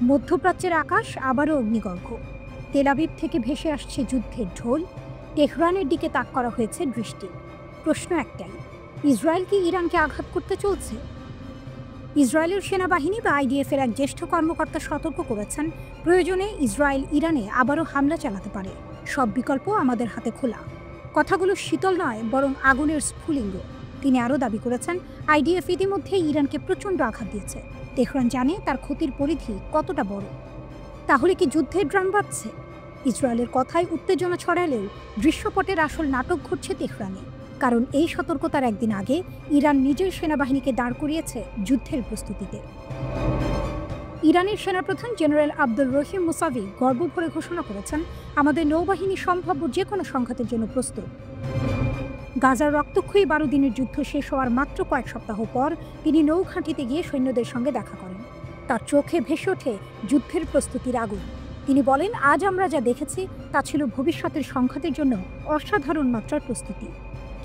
মধ্যপ্রাচ্যের আকাশ আবারও অগ্নিগর্ভ। Tel Aviv থেকে ভেসে আসছে যুদ্ধের ঢোল। তেহরানের দিকে তাক করা হয়েছে দৃষ্টি। প্রশ্ন একটাই, ইসরায়েল কি ইরানকে আঘাত করতে চলছে? ইসরায়েলের সেনাবাহিনী বা আইডিএফ এর এক জ্যেষ্ঠ কর্মকর্তা সতর্ক করেছেন, প্রয়োজনে ইসরায়েল ইরানে আবারও হামলা চালাতে পারে। সব বিকল্প আমাদের হাতে খোলা। কথাগুলো শীতল নয়, বরং আগুনের স্ফুলিঙ্গ। তিনি আরও দাবি করেছেন, আইডিএফ ইতিমধ্যে ইরানকে প্রচণ্ড আঘাত দিয়েছে। তেহরান জানে তার ক্ষতির পরিধি কতটা বড়। তাহলে কি যুদ্ধের ড্রাম বাজছে? ইসরায়েলের কথায় উত্তেজনা ছড়ালেও দৃশ্যপটের আসল নাটক ঘটছে তেহরানে। কারণ এই সতর্কতার একদিন আগে ইরান নিজের সেনাবাহিনীকে দাঁড় করিয়েছে যুদ্ধের প্রস্তুতিতে। ইরানের সেনাপ্রধান জেনারেল আব্দুল রহিম মুসাভি গর্ব ভরে ঘোষণা করেছেন, আমাদের নৌবাহিনী সম্ভাব্য যে কোনো সংঘাতের জন্য প্রস্তুত। গাজার রক্তক্ষয়ী 12 দিনের যুদ্ধ শেষ হওয়ার মাত্র কয়েক সপ্তাহ পর তিনি নৌঘাঁটিতে গিয়ে সৈন্যদের সঙ্গে দেখা করেন। তার চোখে ভেসে ওঠে যুদ্ধের প্রস্তুতির আগুন। তিনি বলেন, আজ আমরা যা দেখেছি তা ছিল ভবিষ্যতের সংঘাতের জন্য অসাধারণ মাত্রার প্রস্তুতি।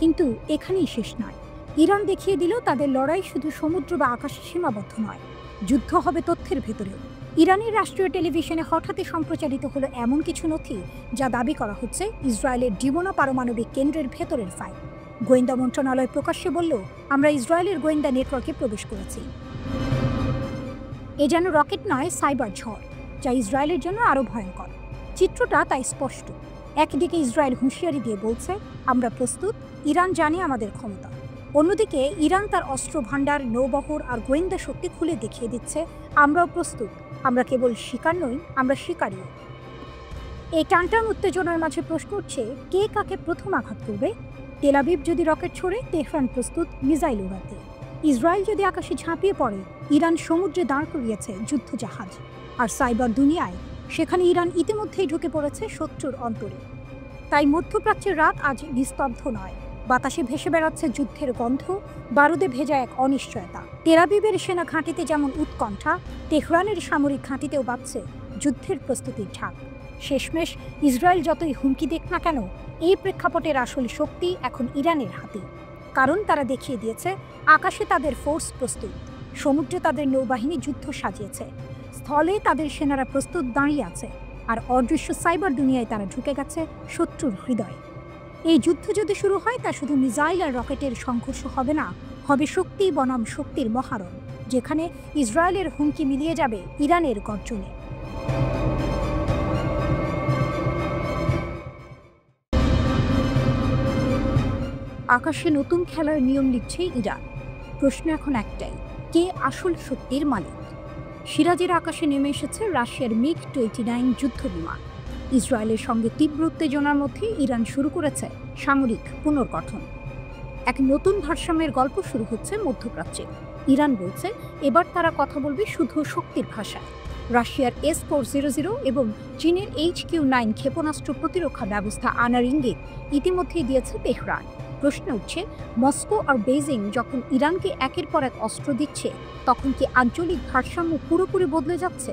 কিন্তু এখানেই শেষ নয়। ইরান দেখিয়ে দিল তাদের লড়াই শুধু সমুদ্র বা আকাশে সীমাবদ্ধ নয়, যুদ্ধ হবে তথ্যের ভেতরেও। ইরানের রাষ্ট্রীয় টেলিভিশনে হঠাৎই সম্প্রচারিত হলো এমন কিছু নথি যা দাবি করা হচ্ছে ইসরায়েলের ডিমোনা পারমাণবিক কেন্দ্রের ভেতরের ফাইল। গোয়েন্দা মন্ত্রণালয় প্রকাশ্যে বলল, আমরা ইসরায়েলের গোয়েন্দা নেটওয়ার্কে প্রবেশ করেছি। এ যেন রকেট নয়, সাইবার ঝড়, যা ইসরায়েলের জন্য আরও ভয়ঙ্কর। চিত্রটা তাই স্পষ্ট। একদিকে ইসরায়েল হুঁশিয়ারি দিয়ে বলছে, আমরা প্রস্তুত, ইরান জানে আমাদের ক্ষমতা। অন্যদিকে ইরান তার অস্ত্র ভাণ্ডার, নৌবহর আর গোয়েন্দা শক্তি খুলে দেখিয়ে দিচ্ছে, আমরাও প্রস্তুত। আমরা কেবল শিকার নই, আমরা শিকারীও। এই টানটান উত্তেজনার মাঝে প্রশ্ন উঠছে, কে কাকে প্রথম আঘাত করবে? তেল আবিব যদি রকেট ছোড়ে, তেহরান প্রস্তুত মিসাইল উড়াতে। ইসরায়েল যদি আকাশে ঝাঁপিয়ে পড়ে, ইরান সমুদ্রে দাঁড় করিয়েছে যুদ্ধজাহাজ। আর সাইবার দুনিয়ায়, সেখানে ইরান ইতিমধ্যেই ঢুকে পড়েছে শত্রুর অন্তরে। তাই মধ্যপ্রাচ্যের রাত আজ নিস্তব্ধ নয়। বাতাসে ভেসে বেড়াচ্ছে যুদ্ধের গন্ধ, বারুদে ভেজা এক অনিশ্চয়তা। তেল আবিবের সেনা ঘাঁটিতে যেমন উৎকণ্ঠা, তেহরানের সামরিক ঘাঁটিতেও বাজছে যুদ্ধের প্রস্তুতির ঢাক। শেষমেশ ইসরায়েল যতই হুমকি দেখ না কেন, এই প্রেক্ষাপটের আসল শক্তি এখন ইরানের হাতে। কারণ তারা দেখিয়ে দিয়েছে, আকাশে তাদের ফোর্স প্রস্তুত, সমুদ্রে তাদের নৌবাহিনী যুদ্ধ সাজিয়েছে, স্থলে তাদের সেনারা প্রস্তুত দাঁড়িয়ে আছে, আর অদৃশ্য সাইবার দুনিয়ায় তারা ঢুকে গেছে শত্রুর হৃদয়ে। এই যুদ্ধ যদি শুরু হয়, তা শুধু মিসাইল আর রকেটের সংঘর্ষ হবে না, হবে শক্তি বনাম শক্তির মহারণ, যেখানে ইসরায়েলের হুমকি মিলিয়ে যাবে ইরানের গর্জনে। আকাশে নতুন খেলার নিয়ম লিখছে ইরান। প্রশ্ন এখন একটাই, কে আসল শক্তির মালিক? সিরাজের আকাশে নেমে এসেছে রাশিয়ার MiG-29 যুদ্ধ বিমান। ইসরায়েলের সঙ্গে তীব্র উত্তেজনার মধ্যে ইরান শুরু করেছে সামরিক পুনর্গঠন। এক নতুন ভারসাম্যের গল্প শুরু হচ্ছে মধ্যপ্রাচ্যে। ইরান বলছে, এবার তারা কথা বলবে শুধু শক্তির ভাষায়। রাশিয়ার S-400 এবং চীনের HQ-9 ক্ষেপণাস্ত্র প্রতিরক্ষা ব্যবস্থা আনার ইঙ্গিত ইতিমধ্যেই দিয়েছে তেহরান। প্রশ্ন উঠছে, মস্কো আর বেইজিং যখন ইরানকে একের পর এক অস্ত্র দিচ্ছে, তখন কি আঞ্চলিক ভারসাম্য পুরোপুরি বদলে যাচ্ছে?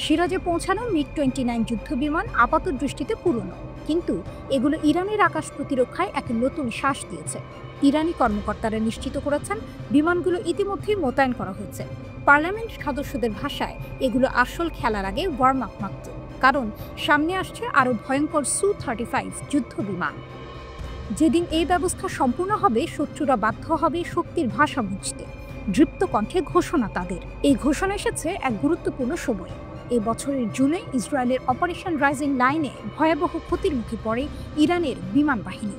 সিরাজে পৌঁছানো MiG-29 যুদ্ধবিমান আপাত দৃষ্টিতে পুরনো, কিন্তু এগুলো ইরানের আকাশ প্রতিরক্ষায় এক নতুন শ্বাস দিয়েছে। ইরানি কর্মকর্তারা নিশ্চিত করেছেন, বিমানগুলো ইতিমধ্যেই মোতায়েন করা হয়েছে। পার্লামেন্ট সদস্যদের ভাষায়, এগুলো আসল খেলার আগে ওয়ার্ম আপ মাত্র। কারণ সামনে আসছে আরও ভয়ঙ্কর Su-35 যুদ্ধ বিমান। যেদিন এই ব্যবস্থা সম্পূর্ণ হবে, শত্রুরা বাধ্য হবে শক্তির ভাষা বুঝতে। দৃপ্ত কণ্ঠে ঘোষণা তাদের। এই ঘোষণা এসেছে এক গুরুত্বপূর্ণ সময়। এই বছরের জুনে ইসরায়েলের অপারেশন রাইজিং লাইনে ভয়াবহ ক্ষতির মুখে পড়ে ইরানের বিমান বাহিনী।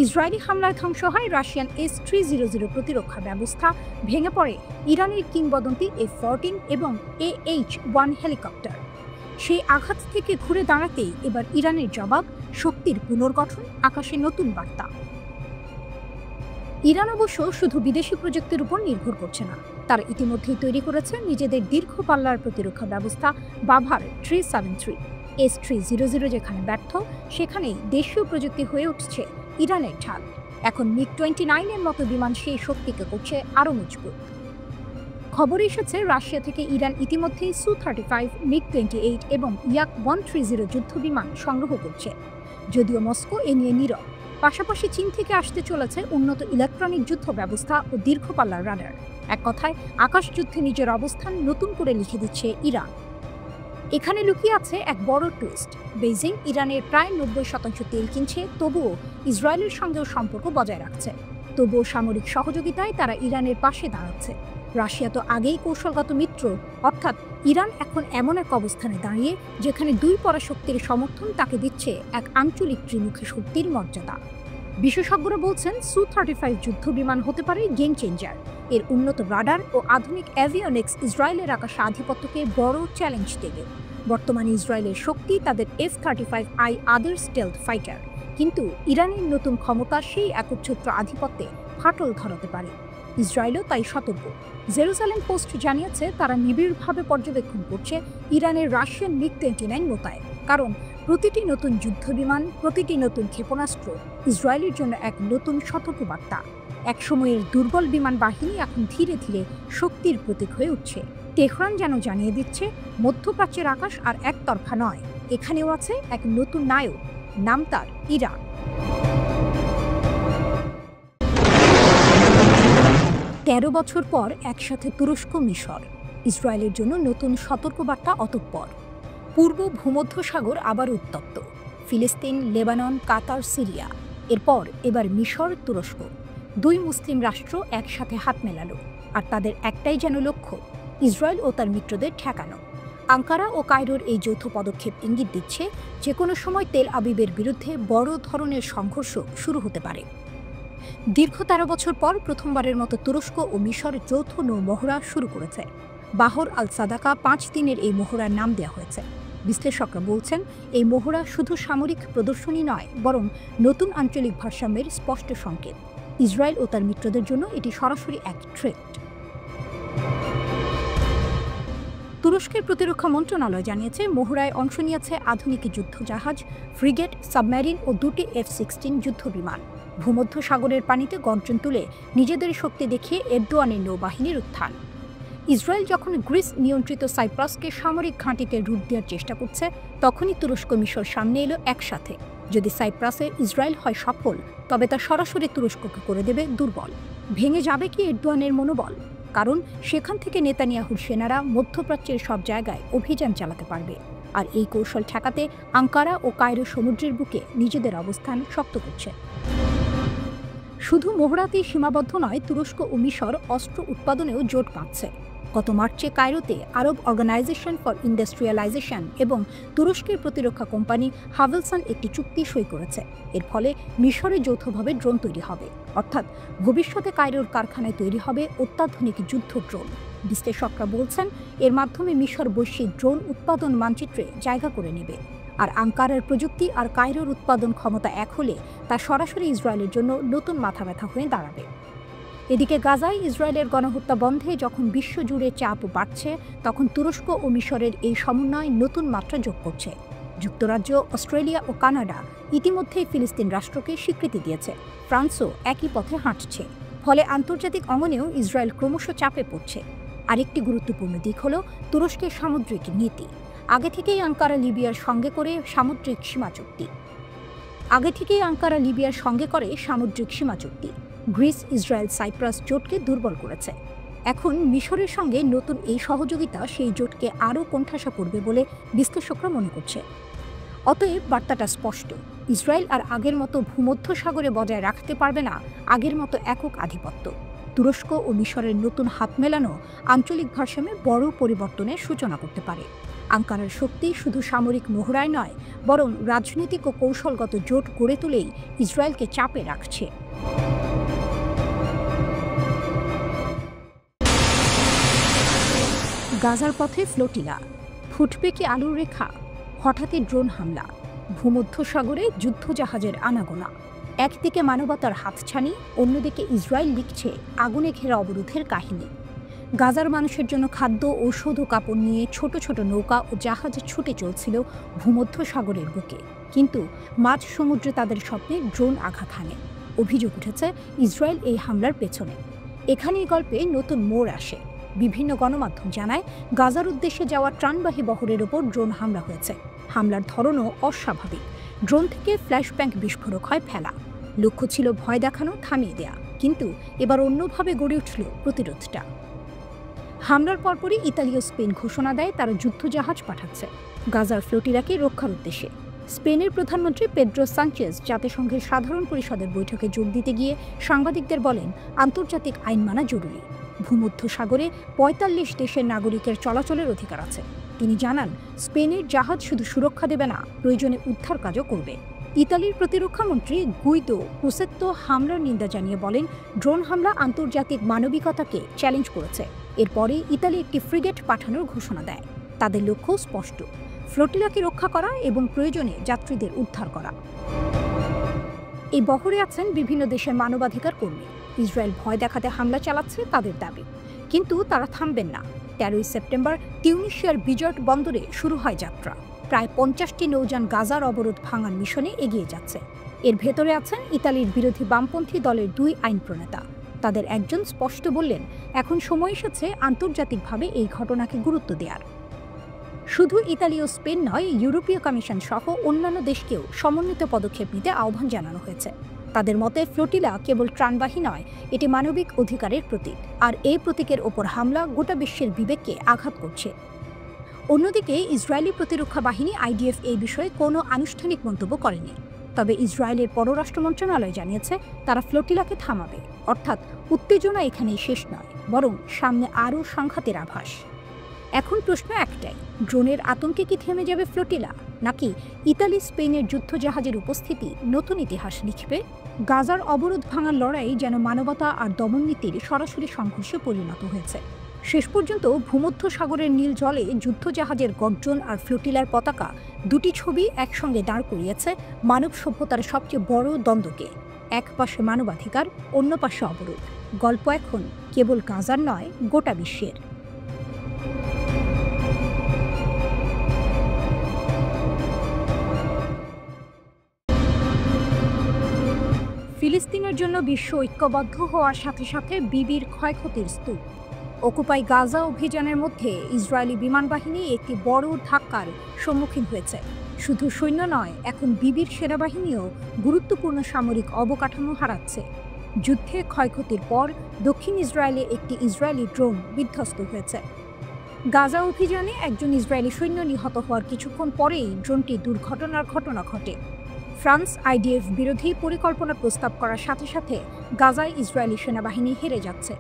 ইসরায়েলি হামলায় ধ্বংস হয় রাশিয়ান S-300 প্রতিরক্ষা ব্যবস্থা, ভেঙে পড়ে ইরানের কিংবদন্তি F-14 এবং AH-1 হেলিকপ্টার। সেই আঘাত থেকে ঘুরে দাঁড়াতেই এবার ইরানের জবাব, শক্তির পুনর্গঠন, আকাশে নতুন বার্তা। ইরান অবশ্য শুধু বিদেশি প্রযুক্তির উপর নির্ভর করছে না। তারা ইতিমধ্যেই তৈরি করেছে নিজেদের দীর্ঘ পাল্লার প্রতিরক্ষা ব্যবস্থা বাভার 373। S-300 যেখানে ব্যর্থ, সেখানেই দেশীয় প্রযুক্তি হয়ে উঠছে ইরানের ঢাল। এখন MiG-29 এর মতো বিমান সেই শক্তিকে করছে আরও মজবুত। খবর এসেছে, রাশিয়া থেকে ইরান ইতিমধ্যেই Su-35, MiG-28 এবং Yak-130 যুদ্ধ বিমান সংগ্রহ করছে। যদিও মস্কো এ নিয়ে নীরব। পাশাপাশি চীন থেকে আসতে চলেছে উন্নত ইলেকট্রনিক যুদ্ধ ব্যবস্থা ও দীর্ঘপাল্লার রাডার। এক কথায় আকাশ যুদ্ধে নিজের অবস্থান নতুন করে লিখে দিচ্ছে ইরান। এখানে লুকিয়ে আছে এক বড় টুইস্ট। বেইজিং ইরানের প্রায় 90% তেল কিনছে, তবুও ইসরায়েলের সঙ্গেও সম্পর্ক বজায় রাখছে। তবুও সামরিক সহযোগিতায় তারা ইরানের পাশে দাঁড়াচ্ছে। রাশিয়া তো আগেই কৌশলগত মিত্র, অর্থাৎ ইরান এখন এমন এক অবস্থানে দাঁড়িয়ে যেখানে দুই পরাশক্তির সমর্থন তাকে দিচ্ছে এক আঞ্চলিক ত্রিমুখী শক্তির মর্যাদা। বিশেষজ্ঞরা বলছেন Su-35 যুদ্ধ বিমান হতে পারে গেম চেঞ্জার। এর উন্নত রাডার ও আধুনিক অ্যাভিওনিক্স ইসরায়েলের আকাশে আধিপত্যকে বড় চ্যালেঞ্জ দেবে। বর্তমানে ইসরায়েলের শক্তি তাদের F-35I আদার স্টেলথ ফাইটার, কিন্তু ইরানের নতুন ক্ষমতা সেই একচ্ছত্র আধিপত্যে ফাটল ধরাতে পারে। ইসরায়েলও তাই সতর্ক। জেরুজালেম পোস্ট জানিয়েছে তারা নিবিড়ভাবে পর্যবেক্ষণ করছে ইরানের রাশিয়ান MiG-29 মোতায়েন, কারণ প্রতিটি নতুন যুদ্ধবিমান, প্রতিটি নতুন ক্ষেপণাস্ত্র ইসরায়েলের জন্য এক নতুন সতর্কবার্তা। একসময়ের দুর্বল বিমান বাহিনী এখন ধীরে ধীরে শক্তির প্রতীক হয়ে উঠছে। তেহরান যেন জানিয়ে দিচ্ছে মধ্যপ্রাচ্যের আকাশ আর একতরফা নয়, এখানেও আছে এক নতুন নায়ক, নাম তার ইরান। 13 বছর পর একসাথে তুরস্ক, মিশর। ইসরায়েলের জন্য নতুন সতর্কবার্তা অতঃপর। পূর্ব ভূমধ্যসাগর আবার উত্তপ্ত। ফিলিস্তিন, লেবানন, কাতার, সিরিয়া, এরপর এবার মিশর, তুরস্ক। দুই মুসলিম রাষ্ট্র একসাথে হাত মেলালো, আর তাদের একটাই যেন লক্ষ্য, ইসরায়েল ও তার মিত্রদের ঠেকানো। আঙ্কারা ও কায়রোর এই যৌথ পদক্ষেপ ইঙ্গিত দিচ্ছে যে কোনো সময় তেল আবিবের বিরুদ্ধে বড় ধরনের সংঘর্ষ শুরু হতে পারে। দীর্ঘ 13 বছর পর প্রথমবারের মতো তুরস্ক ও মিশর যৌথ নৌ মহড়া শুরু করেছে। বাহর আল সাদাকা 5 দিনের এই মহড়ার নাম দেওয়া হয়েছে। বিশ্লেষকরা বলছেন এই মহড়া শুধু সামরিক প্রদর্শনী নয়, বরং নতুন আঞ্চলিক ভারসাম্যের স্পষ্ট সংকেত। ইসরায়েল ও তার মিত্রদের জন্য এটি সরাসরি এক থ্রেট। তুরস্কের প্রতিরক্ষা মন্ত্রণালয় জানিয়েছে মহড়ায় অংশ নিয়েছে আধুনিক যুদ্ধজাহাজ, ফ্রিগেট, সাবমেরিন ও 2টি F-16 যুদ্ধবিমান। ভূমধ্যসাগরের পানিতে গর্জন তুলে নিজেদের শক্তি দেখিয়ে এরদোয়ানের নৌবাহিনীর উত্থান। ইসরায়েল যখন গ্রিস নিয়ন্ত্রিত সাইপ্রাসকে সামরিক ঘাঁটিতে রূপ দেওয়ার চেষ্টা করছে, তখনই তুরস্ক, মিশর সামনে এলো একসাথে। যদি সাইপ্রাসে ইসরায়েল হয় সফল, তবে তা সরাসরি তুরস্ককে করে দেবে দুর্বল। ভেঙে যাবে কি এরদোয়ানের মনোবল? কারণ সেখান থেকে নেতানিয়াহুর সেনারা মধ্যপ্রাচ্যের সব জায়গায় অভিযান চালাতে পারবে, আর এই কৌশল ঠেকাতে আঙ্কারা ও কায়রো সমুদ্রের বুকে নিজেদের অবস্থান শক্ত করছে। শুধু মহড়াতেই সীমাবদ্ধ নয়, তুরস্ক ও মিশর অস্ত্র উৎপাদনেও জোট বাঁধছে। গত মার্চে কায়রোতে আরব অর্গানাইজেশন ফর ইন্ডাস্ট্রিয়ালাইজেশন এবং তুরস্কের প্রতিরক্ষা কোম্পানি হাভেলসান একটি চুক্তি সই করেছে। এর ফলে মিশরে যৌথভাবে ড্রোন তৈরি হবে, অর্থাৎ ভবিষ্যতে কায়রোর কারখানায় তৈরি হবে অত্যাধুনিক যুদ্ধ ড্রোন। বিশ্লেষকরা বলছেন এর মাধ্যমে মিশর বৈশ্বিক ড্রোন উৎপাদন মানচিত্রে জায়গা করে নেবে। আর আঙ্কারার প্রযুক্তি আর কায়রোর উৎপাদন ক্ষমতা এক হলে তা সরাসরি ইসরায়েলের জন্য নতুন মাথা ব্যথা হয়ে দাঁড়াবে। এদিকে গাজায় ইসরায়েলের গণহত্যা বন্ধে যখন বিশ্বজুড়ে চাপ বাড়ছে, তখন তুরস্ক ও মিশরের এই সমন্বয় নতুন মাত্রা যোগ করছে। যুক্তরাজ্য, অস্ট্রেলিয়া ও কানাডা ইতিমধ্যেই ফিলিস্তিন রাষ্ট্রকে স্বীকৃতি দিয়েছে। ফ্রান্সও একই পথে হাঁটছে। ফলে আন্তর্জাতিক অঙ্গনেও ইসরায়েল ক্রমশ চাপে পড়ছে। আরেকটি গুরুত্বপূর্ণ দিক হল তুরস্কের সামুদ্রিক নীতি। আগে থেকেই আঙ্কারা লিবিয়ার সঙ্গে করে সামুদ্রিক সীমা চুক্তি। গ্রিস, ইসরায়েল, সাইপ্রাস জোটকে দুর্বল করেছে। এখন মিশরের সঙ্গে নতুন এই সহযোগিতা সেই জোটকে আরও কোণঠাসা করবে বলে বিশ্লেষকরা মনে করছে। অতএব বার্তাটা স্পষ্ট, ইসরায়েল আর আগের মতো ভূমধ্যসাগরে বজায় রাখতে পারবে না আগের মতো একক আধিপত্য। তুরস্ক ও মিশরের নতুন হাত মেলানো আঞ্চলিক ভারসাম্যে বড় পরিবর্তনের সূচনা করতে পারে। আঙ্কারার শক্তি শুধু সামরিক মহড়ায় নয়, বরং রাজনৈতিক ও কৌশলগত জোট গড়ে তুলেই ইসরায়েলকে চাপে রাখছে। গাজার পথে ফ্লোটিলা, ফুটবে কি আলুর রেখা? হঠাৎই ড্রোন হামলা, ভূমধ্যসাগরে যুদ্ধজাহাজের আনাগোনা। একদিকে মানবতার হাতছানি, অন্যদিকে ইসরায়েল লিখছে আগুনে ঘেরা অবরোধের কাহিনী। গাজার মানুষের জন্য খাদ্য, ঔষধ ও কাপড় নিয়ে ছোট ছোট নৌকা ও জাহাজ ছুটে চলছিল ভূমধ্যসাগরের বুকে, কিন্তু মাঝ সমুদ্রে তাদের স্বপ্নে ড্রোন আঘাত হানে। অভিযোগ উঠেছে ইসরায়েল এই হামলার পেছনে। এখানেই গল্পে নতুন মোড় আসে। বিভিন্ন গণমাধ্যম জানায় গাজার উদ্দেশ্যে যাওয়া ত্রাণবাহী বহরের ওপর ড্রোন হামলা হয়েছে। হামলার ধরনও অস্বাভাবিক। ড্রোন থেকে ফ্ল্যাশব্যাং বিস্ফোরক হয় ফেলা। লক্ষ্য ছিল ভয় দেখানো, থামিয়ে দেয়া, কিন্তু এবার অন্যভাবে গড়ে উঠল প্রতিরোধটা। হামলার পরপরই ইতালি ও স্পেন ঘোষণা দেয় তারা যুদ্ধজাহাজ পাঠাচ্ছে গাজার ফ্লোটিলাকে রক্ষার উদ্দেশ্যে। স্পেনের প্রধানমন্ত্রী পেড্রো সানচেজ জাতিসংঘের সাধারণ পরিষদের বৈঠকে যোগ দিতে গিয়ে সাংবাদিকদের বলেন, আন্তর্জাতিক আইন মানা জরুরি। ভূমধ্য সাগরে ৪৫ দেশের নাগরিকের চলাচলের অধিকার আছে। তিনি জানান, স্পেনের জাহাজ শুধু সুরক্ষা দেবে না, প্রয়োজনে উদ্ধার কাজও করবে। ইতালির প্রতিরক্ষামন্ত্রী গুইদো ক্রুসেত্তো হামলার নিন্দা জানিয়ে বলেন, ড্রোন হামলা আন্তর্জাতিক মানবিকতাকে চ্যালেঞ্জ করেছে। এরপরে ইতালি একটি ফ্রিগেট পাঠানোর ঘোষণা দেয়। তাদের লক্ষ্য স্পষ্ট, ফ্লোটিলাকে রক্ষা করা এবং প্রয়োজনে যাত্রীদের উদ্ধার করা। এই বহরে আছেন বিভিন্ন দেশের মানবাধিকার কর্মী। ইসরায়েল ভয় দেখাতে হামলা চালাচ্ছে তাদের দাবি, কিন্তু তারা থামবেন না। ১৩ সেপ্টেম্বর তিউনিসিয়ার বিজট বন্দরে শুরু হয় যাত্রা। প্রায় ৫০টি নৌযান গাজার অবরোধ ভাঙার মিশনে এগিয়ে যাচ্ছে। এর ভেতরে আছেন ইতালির বিরোধী বামপন্থী দলের ২ আইন প্রণেতা। তাদের একজন স্পষ্ট বললেন, এখন সময় এসেছে আন্তর্জাতিকভাবে এই ঘটনাকে গুরুত্ব দেওয়ার। শুধু ইতালি ও স্পেন নয়, ইউরোপীয় কমিশন সহ অন্যান্য দেশকেও সমন্বিত পদক্ষেপ নিতে আহ্বান জানানো হয়েছে। তাদের মতে ফ্লোটিলা কেবল ত্রাণবাহী নয়, এটি মানবিক অধিকারের প্রতীক, আর এই প্রতীকের ওপর হামলা গোটা বিশ্বের বিবেককে আঘাত করছে। অন্যদিকে ইসরায়েলি প্রতিরক্ষা বাহিনী আইডিএফ এই বিষয়ে কোনো আনুষ্ঠানিক মন্তব্য করেনি। তবে ইসরায়েলের পররাষ্ট্র মন্ত্রণালয় জানিয়েছে তারা ফ্লোটিলাকে থামাবে, অর্থাৎ উত্তেজনা এখানেই শেষ নয়, বরং সামনে আরও সংঘাতের আভাস। এখন প্রশ্ন একটাই, ড্রোনের আতঙ্কে কি থেমে যাবে ফ্লোটিলা, নাকি ইতালি স্পেনের যুদ্ধজাহাজের উপস্থিতি নতুন ইতিহাস লিখবে? গাজার অবরোধ ভাঙার লড়াই যেন মানবতা আর দমননীতির সরাসরি সংঘর্ষে পরিণত হয়েছে। শেষ পর্যন্ত ভূমধ্য সাগরের নীল জলে যুদ্ধজাহাজের গর্জন আর ফ্লোটিলার পতাকা, দুটি ছবি একসঙ্গে দাঁড় করিয়েছে মানব সভ্যতার সবচেয়ে বড় দ্বন্দ্বকে। এক পাশে মানবাধিকার, অন্য পাশে অবরোধ। গল্প এখন কেবল গাজার নয়, গোটা বিশ্বের। ফিলিস্তিনের জন্য বিশ্ব ঐক্যবদ্ধ হওয়ার সাথে সাথে বিবির ক্ষয়ক্ষতির স্তূপ। অকুপাই গাজা অভিযানের মধ্যে ইসরায়েলি বিমান বাহিনী একটি বড় ধাক্কার সম্মুখীন হয়েছে। শুধু সৈন্য নয়, এখন বিবির সেনাবাহিনীও গুরুত্বপূর্ণ সামরিক অবকাঠামো হারাচ্ছে। যুদ্ধে ক্ষয়ক্ষতির পর দক্ষিণ ইসরায়েলে একটি ইসরায়েলি ড্রোন বিধ্বস্ত হয়েছে। গাজা অভিযানে একজন ইসরায়েলি সৈন্য নিহত হওয়ার কিছুক্ষণ পরেই ড্রোনটি দুর্ঘটনার ঘটনা ঘটে। ফ্রান্স আইডিএফ বিরোধী পরিকল্পনা প্রস্তাব করার সাথে সাথে গাজায় ইসরায়েলি সেনাবাহিনী হেরে যাচ্ছে।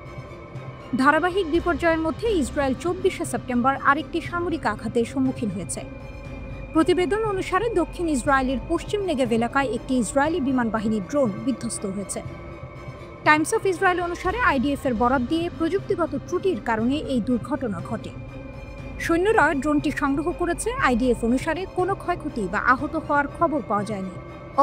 ধারাবাহিক বিপর্যয়ের মধ্যে ইসরায়েল ২৪শে সেপ্টেম্বর আরেকটি সামরিক আঘাতের সম্মুখীন হয়েছে। প্রতিবেদন অনুসারে দক্ষিণ ইসরায়েলের পশ্চিম নেগেভ এলাকায় একটি ইসরায়েলি বিমান বাহিনীর ড্রোন বিধ্বস্ত হয়েছে। টাইমস অফ ইসরায়েল অনুসারে আইডিএফের বরাত দিয়ে প্রযুক্তিগত ত্রুটির কারণে এই দুর্ঘটনা ঘটে। সৈন্যরা ড্রোনটি সংগ্রহ করেছে। আইডিএফ অনুসারে কোনো ক্ষয়ক্ষতি বা আহত হওয়ার খবর পাওয়া যায়নি।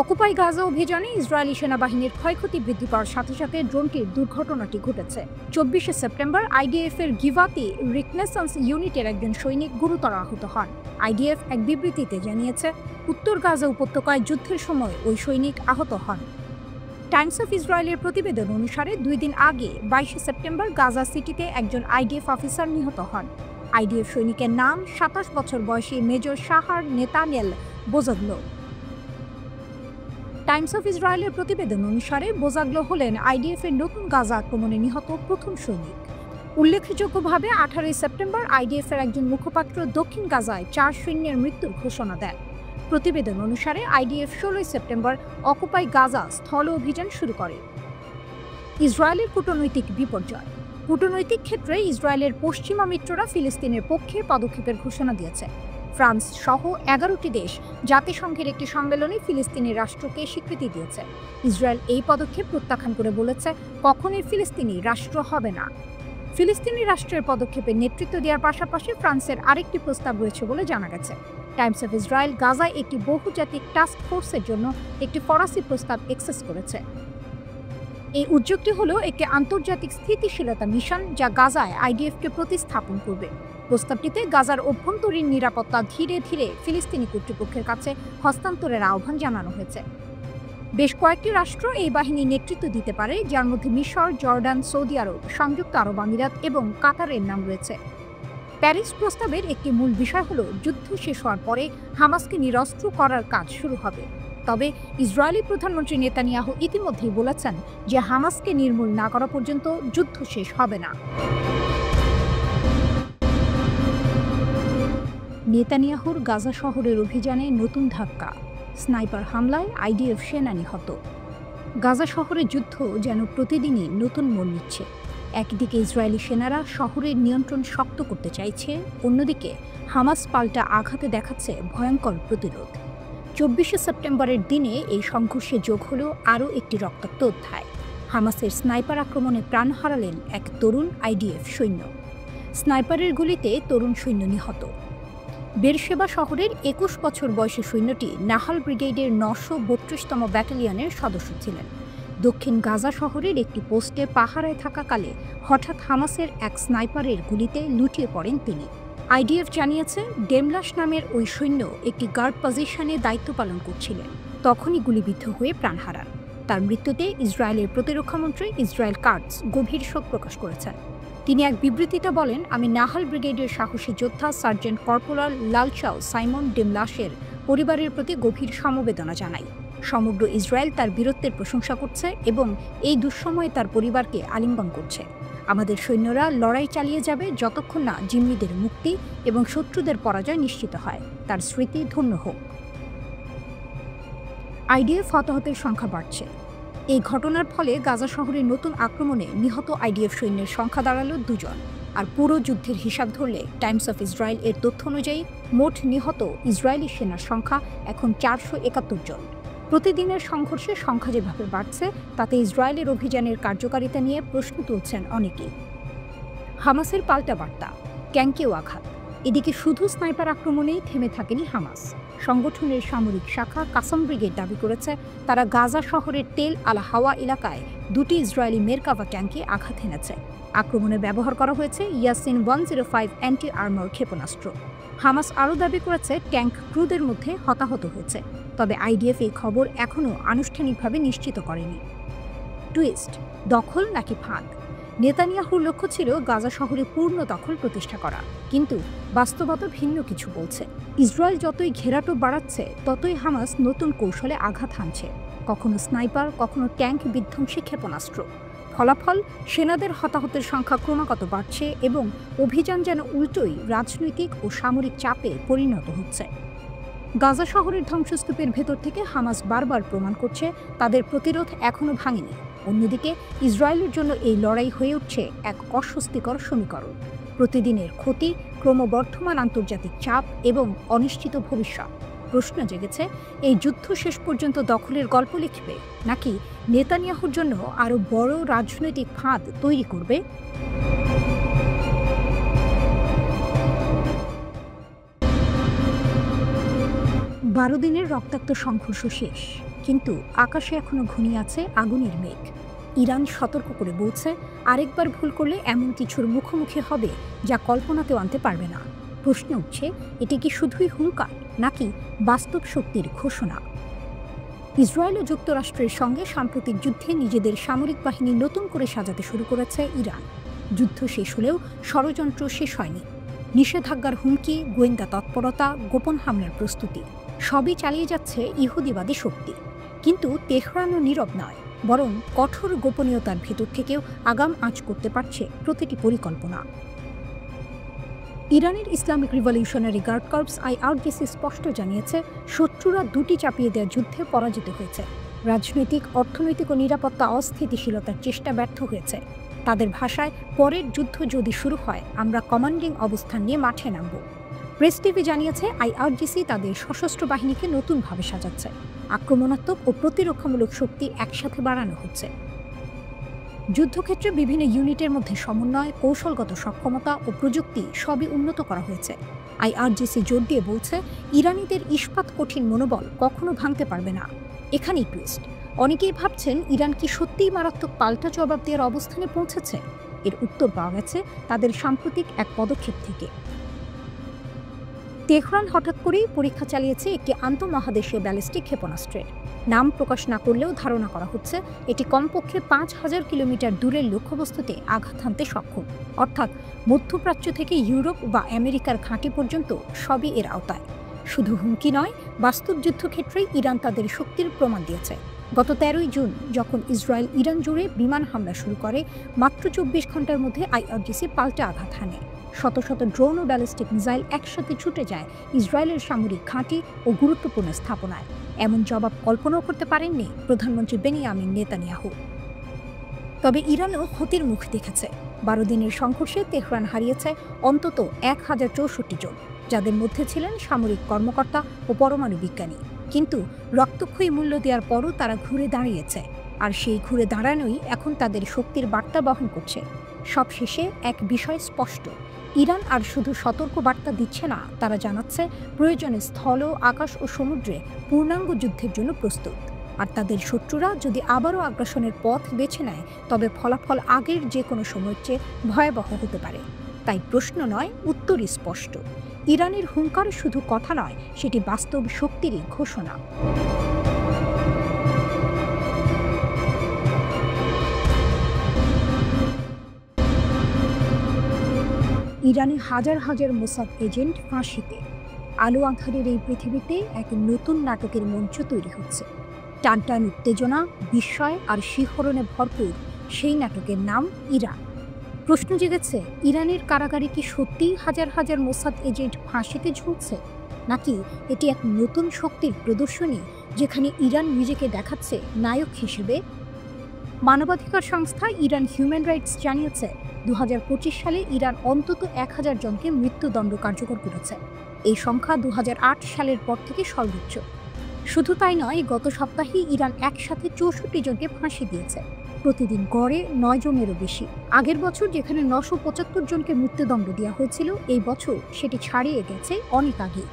অকুপাই গাজা অভিযানে ইসরায়েলি সেনাবাহিনীর ক্ষয়ক্ষতি বৃদ্ধি পাওয়ার সাথে সাথে ড্রোনটির দুর্ঘটনাটি ঘটেছে। ২৪শে সেপ্টেম্বর আইডিএফের গিভাতি রিকনেসান্স ইউনিটের একজন সৈনিক গুরুতর আহত হন। আইডিএফ এক বিবৃতিতে জানিয়েছে, উত্তর গাজা উপত্যকায় যুদ্ধের সময় ওই সৈনিক আহত হন। টাইমস অফ ইসরায়েলের প্রতিবেদন অনুসারে ২ দিন আগে ২২শে সেপ্টেম্বর গাজা সিটিতে একজন আইডিএফ অফিসার নিহত হন। আইডিএফ সৈনিকের নাম ২৭ বছর বয়সী মেজর শাহার নেতানেল বোজাগলো। টাইমস অফ ইসরায়েলের প্রতিবেদন অনুসারে বোজাগলো হলেন আইডিএফের নতুন গাজা আক্রমণে নিহত প্রথম সৈনিক। উল্লেখযোগ্যভাবে ১৮ সেপ্টেম্বর আইডিএফের একজন মুখপাত্র দক্ষিণ গাজায় ৪ সৈন্যের মৃত্যুর ঘোষণা দেন। প্রতিবেদন অনুসারে আইডিএফ ১৬ সেপ্টেম্বর অকুপাই গাজা স্থল অভিযান শুরু করে। ইসরায়েলের কূটনৈতিক বিপর্যয়। কূটনৈতিক ক্ষেত্রে ইসরায়েলের পশ্চিমা মিত্ররা ফিলিস্তিনের পক্ষে পদক্ষেপের ঘোষণা দিয়েছে। ফ্রান্স সহ ১১টি দেশ জাতিসংঘের একটি সম্মেলনে ফিলিস্তিনি রাষ্ট্রকে স্বীকৃতি দিয়েছে। ইসরায়েল এই পদক্ষেপ প্রত্যাখ্যান করে বলেছে, কখনোই ফিলিস্তিনি রাষ্ট্র হবে না। ফিলিস্তিনি রাষ্ট্রের পদক্ষেপে নেতৃত্ব দেওয়ার পাশাপাশি ফ্রান্সের আরেকটি প্রস্তাব রয়েছে বলে জানা গেছে। টাইমস অফ ইসরায়েল গাজায় একটি বহুজাতিক টাস্ক ফোর্সের জন্য একটি ফরাসি প্রস্তাব অ্যাক্সেস করেছে। এই উদ্যোগটি হলো একটি আন্তর্জাতিক স্থিতিশীলতা মিশন যা গাজায় আইডিএফকে প্রতিস্থাপন করবে। প্রস্তাবটিতে গাজার অভ্যন্তরীণ নিরাপত্তা ধীরে ধীরে ফিলিস্তিনি কর্তৃপক্ষের কাছে হস্তান্তরের আহ্বান জানানো হয়েছে। বেশ কয়েকটি রাষ্ট্র এই বাহিনী নেতৃত্ব দিতে পারে, যার মধ্যে মিশর, জর্ডান, সৌদি আরব, সংযুক্ত আরব আমিরাত এবং কাতারের নাম রয়েছে। প্যারিস প্রস্তাবের একটি মূল বিষয় হলো যুদ্ধ শেষ হওয়ার পরে হামাসকে নিরস্ত্র করার কাজ শুরু হবে। তবে ইসরায়েলি প্রধানমন্ত্রী নেতানিয়াহু ইতিমধ্যেই বলেছেন যে হামাসকে নির্মূল না করা পর্যন্ত যুদ্ধ শেষ হবে না। নেতানিয়াহুর গাজা শহরের অভিযানে নতুন ধাক্কা, স্নাইপার হামলায় আইডিএফ সেনা নিহত। গাজা শহরের যুদ্ধ যেন প্রতিদিনই নতুন মোড় নিচ্ছে। একদিকে ইসরায়েলি সেনারা শহরের নিয়ন্ত্রণ শক্ত করতে চাইছে, অন্যদিকে হামাস পাল্টা আঘাতে দেখাচ্ছে ভয়ঙ্কর প্রতিরোধ। 24শে সেপ্টেম্বরের দিনে এই সংঘর্ষে যোগ হলো আরও একটি রক্তাক্ত অধ্যায়। হামাসের স্নাইপার আক্রমণে প্রাণ হারালেন এক তরুণ আইডিএফ সৈন্য। স্নাইপারের গুলিতে তরুণ সৈন্য নিহত। বেরশেবা শহরের 21 বছর বয়সী সৈন্যটি নাহাল ব্রিগেডের 932তম ব্যাটালিয়নের সদস্য ছিলেন। দক্ষিণ গাজা শহরের একটি পোস্টে পাহারায় থাকাকালে হঠাৎ হামাসের এক স্নাইপারের গুলিতে লুটিয়ে পড়েন তিনি। আইডিএফ জানিয়েছে, ডেমলাশ নামের ওই সৈন্য একটি গার্ড পজিশনে দায়িত্ব পালন করছিলেন, তখনই গুলিবিদ্ধ হয়ে প্রাণ হারান। তার মৃত্যুতে ইসরায়েলের প্রতিরক্ষামন্ত্রী ইসরায়েল কাটজ গভীর শোক প্রকাশ করেছেন। তিনি এক বিবৃতিতে বলেন, আমি নাহাল ব্রিগেডের সাহসী যোদ্ধা সার্জেন্ট কর্পোরাল লালচাও সাইমন ডেমলাশের পরিবারের প্রতি গভীর সমবেদনা জানাই। সমগ্র ইসরায়েল তার বীরত্বের প্রশংসা করছে এবং এই দুঃসময়ে তার পরিবারকে আলিঙ্গন করছে। আমাদের সৈন্যরা লড়াই চালিয়ে যাবে যতক্ষণ না জিম্মিদের মুক্তি এবং শত্রুদের পরাজয় নিশ্চিত হয়। তার স্মৃতি ধন্য হোক। আইডিএফ হতাহতের সংখ্যা বাড়ছে। এই ঘটনার ফলে গাজা শহরের নতুন আক্রমণে নিহত আইডিএফ সৈন্যের সংখ্যা দাঁড়ালো 2 জন। আর পুরো যুদ্ধের হিসাব ধরলে টাইমস অফ ইসরায়েল এর তথ্য অনুযায়ী মোট নিহত ইসরায়েলি সেনার সংখ্যা এখন 471 জন। প্রতিদিনের সংঘর্ষে সংখ্যা যেভাবে বাড়ছে তাতে ইসরায়েলের অভিযানের কার্যকারিতা নিয়ে প্রশ্ন তুলছেন অনেকেই। হামাসের পাল্টা বার্তা, ট্যাঙ্কেও আঘাত। এদিকে শুধু স্নাইপার আক্রমণেই থেমে থাকেনি হামাস। সংগঠনের সামরিক শাখা কাসাম ব্রিগেড দাবি করেছে, তারা গাজা শহরের তেল আল হাওয়া এলাকায় 2টি ইসরায়েলি মেরকাভা ট্যাঙ্কে আঘাত হেনেছে। আক্রমণে ব্যবহার করা হয়েছে ইয়াসিন 105 অ্যান্টি আর্মার ক্ষেপণাস্ত্র। হামাস আরও দাবি করেছে ট্যাঙ্ক ক্রুদের মধ্যে হতাহত হয়েছে, তবে আইডিএফ এই খবর এখনও আনুষ্ঠানিকভাবে নিশ্চিত করেনি। টুইস্ট, দখল নাকি ফাঁদ? নেতানিয়াহুর লক্ষ্য ছিল গাজা শহরে পূর্ণ দখল প্রতিষ্ঠা করা, কিন্তু বাস্তবতা ভিন্ন কিছু বলছে। ইসরায়েল যতই ঘেরাটোপ বাড়াচ্ছে ততই হামাস নতুন কৌশলে আঘাত হানছে, কখনো স্নাইপার, কখনো ট্যাঙ্ক বিধ্বংসী ক্ষেপণাস্ত্র। ফলাফল, সেনাদের হতাহতের সংখ্যা ক্রমাগত বাড়ছে এবং অভিযান যেন উল্টোই রাজনৈতিক ও সামরিক চাপে পরিণত হচ্ছে। গাজা শহরের ধ্বংসস্তূপের ভেতর থেকে হামাস বারবার প্রমাণ করছে তাদের প্রতিরোধ এখনও ভাঙেনি। অন্যদিকে ইসরায়েলের জন্য এই লড়াই হয়ে উঠছে এক অস্বস্তিকর সমীকরণ। প্রতিদিনের ক্ষতি, ক্রমবর্ধমান আন্তর্জাতিক চাপ এবং অনিশ্চিত ভবিষ্যৎ। প্রশ্ন জেগেছে, এই যুদ্ধ শেষ পর্যন্ত দখলের গল্প লিখবে, নাকি নেতানিয়াহুর জন্য আরও বড় রাজনৈতিক ফাঁদ তৈরি করবে? 12 দিনের রক্তাক্ত সংঘর্ষ শেষ, কিন্তু আকাশে এখনো ঘনিয়ে আছে আগুনের মেঘ। ইরান সতর্ক করে বলছে, আরেকবার ভুল করলে এমন কিছুর মুখোমুখি হবে যা কল্পনাতেও আনতে পারবে না। প্রশ্ন উঠছে, এটি কি শুধুই হুঙ্কার নাকি বাস্তব শক্তির ঘোষণা? ইসরায়েল ও যুক্তরাষ্ট্রের সঙ্গে সাম্প্রতিক যুদ্ধে নিজেদের সামরিক বাহিনী নতুন করে সাজাতে শুরু করেছে ইরান। যুদ্ধ শেষ হলেও ষড়যন্ত্র শেষ হয়নি। নিষেধাজ্ঞার হুমকি, গোয়েন্দা তৎপরতা, গোপন হামলার প্রস্তুতি সবই চালিয়ে যাচ্ছে ইহুদিবাদী শক্তি। কিন্তু তেহরানও নীরব নয়, বরং কঠোর গোপনীয়তার ভেতর থেকেও আগাম আঁচ করতে পারছে প্রতিটি পরিকল্পনা। ইরানের Islamic revolutionary guard corps IRGC স্পষ্ট জানিয়েছে, শত্রুরা 2টি চাপিয়ে দেওয়া যুদ্ধে পরাজিত হয়েছে। রাজনৈতিক, অর্থনৈতিক ও নিরাপত্তা অস্থিতিশীলতার চেষ্টা ব্যর্থ হয়েছে। তাদের ভাষায়, পরের যুদ্ধ যদি শুরু হয় আমরা কমান্ডিং অবস্থান নিয়ে মাঠে নামব। প্রেস টিভি জানিয়েছে, IRGC তাদের সশস্ত্র বাহিনীকে নতুনভাবে সাজাচ্ছে। আক্রমণাত্মক ও প্রতিরক্ষামূলক শক্তি একসাথে বাড়ানো হচ্ছে। যুদ্ধক্ষেত্রে বিভিন্ন ইউনিটের মধ্যে সমন্বয়, কৌশলগত সক্ষমতা ও প্রযুক্তি সবই উন্নত করা হয়েছে। IRGC জোর দিয়ে বলছে, ইরানিদের ইস্পাত কঠিন মনোবল কখনো ভাঙতে পারবে না। এখানেই টুইস্ট, অনেকেই ভাবছেন ইরান কি সত্যিই মারাত্মক পাল্টা জবাব দেওয়ার অবস্থানে পৌঁছেছে। এর উত্তর পাওয়া গেছে তাদের সাম্প্রতিক এক পদক্ষেপ থেকে। তেহরান হঠাৎ করেই পরীক্ষা চালিয়েছে একটি আন্তঃমহাদেশীয় ব্যালিস্টিক ক্ষেপণাস্ত্রের। নাম প্রকাশ না করলেও ধারণা করা হচ্ছে এটি কমপক্ষে 5000 কিলোমিটার দূরের লক্ষ্যবস্তুতে আঘাত হানতে সক্ষম, অর্থাৎ মধ্যপ্রাচ্য থেকে ইউরোপ বা আমেরিকার ঘাঁটি পর্যন্ত সবই এর আওতায়। শুধু হুমকি নয়, বাস্তব যুদ্ধক্ষেত্রেই ইরান তাদের শক্তির প্রমাণ দিয়েছে। গত 13ই জুন যখন ইসরায়েল ইরান জুড়ে বিমান হামলা শুরু করে, মাত্র 24 ঘন্টার মধ্যে আইআরজিসি পাল্টা আঘাত হানে। শত শত ড্রোন ও ব্যালিস্টিক মিসাইল একসাথে ছুটে যায় ইসরায়েলের সামরিক ঘাঁটি ও গুরুত্বপূর্ণ স্থাপনায়। এমন জবাব কল্পনাও করতে পারেননি প্রধানমন্ত্রী বেনিয়ামিন নেতানিয়াহু। তবে ইরানও ক্ষতির মুখ দেখেছে। 12 দিনের সংঘর্ষে তেহরান হারিয়েছে অন্তত 1064 জন, যাদের মধ্যে ছিলেন সামরিক কর্মকর্তা ও পরমাণু বিজ্ঞানী। কিন্তু রক্তক্ষয়ী মূল্য দেওয়ার পরও তারা ঘুরে দাঁড়িয়েছে, আর সেই ঘুরে দাঁড়ানোই এখন তাদের শক্তির বার্তা বহন করছে। সবশেষে এক বিষয় স্পষ্ট, ইরান আর শুধু সতর্ক বার্তা দিচ্ছে না, তারা জানাচ্ছে প্রয়োজনে স্থল, আকাশ ও সমুদ্রে পূর্ণাঙ্গ যুদ্ধের জন্য প্রস্তুত। আর তাদের শত্রুরা যদি আবারও আগ্রাসনের পথ বেছে নেয়, তবে ফলাফল আগের যে কোনো সময়ের চেয়ে ভয়াবহ হতে পারে। তাই প্রশ্ন নয়, উত্তরই স্পষ্ট। ইরানের হুঙ্কার শুধু কথা নয়, সেটি বাস্তব শক্তিরই ঘোষণা। ইরানে হাজার হাজার মোসাদ এজেন্ট ফাঁসিতে। আলো আঁধারের এই পৃথিবীতে এক নতুন নাটকের মঞ্চ তৈরি হচ্ছে। টানটান উত্তেজনা, বিস্ময় আর শিহরণে ভরপুর সেই নাটকের নাম ইরান। প্রশ্ন জেগেছে, ইরানের কারাগারে কি সত্যিই হাজার হাজার মোসাদ এজেন্ট ফাঁসিতে ঝুলছে, নাকি এটি এক নতুন শক্তির প্রদর্শনী, যেখানে ইরান নিজেকে দেখাচ্ছে নায়ক হিসেবে? মানবাধিকার সংস্থা ইরান হিউম্যান রাইটস জানিয়েছে, 2025 সালে ইরান অন্তত 1000 জনকে মৃত্যুদণ্ড কার্যকর করেছে। এই সংখ্যা 2008 সালের পর থেকে সর্বোচ্চ। শুধু তাই নয়, গত সপ্তাহে ইরান একসাথে 64 জনকে ফাঁসি দিয়েছে, প্রতিদিন গড়ে 9 জনেরও বেশি। আগের বছর যেখানে 975 জনকে মৃত্যুদণ্ড দেওয়া হয়েছিল, এই বছর সেটি ছাড়িয়ে গেছে অনেক আগে।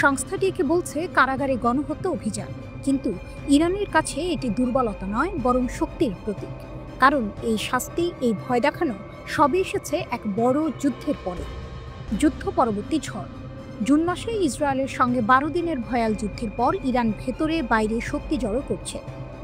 সংস্থাটি একে বলছে কারাগারে গণহত্যা অভিযান, কিন্তু ইরানের কাছে এটি দুর্বলতা নয়, বরং শক্তির প্রতীক। কারণ এই শাস্তি, এই ভয় দেখানো সবই এসেছে এক বড় যুদ্ধের পরে। যুদ্ধ পরবর্তী ঝড়। জুন মাসে ইসরায়েলের সঙ্গে 12 দিনের ভয়াল যুদ্ধের পর ইরান ভেতরে বাইরে শক্তি জড়ো করছে।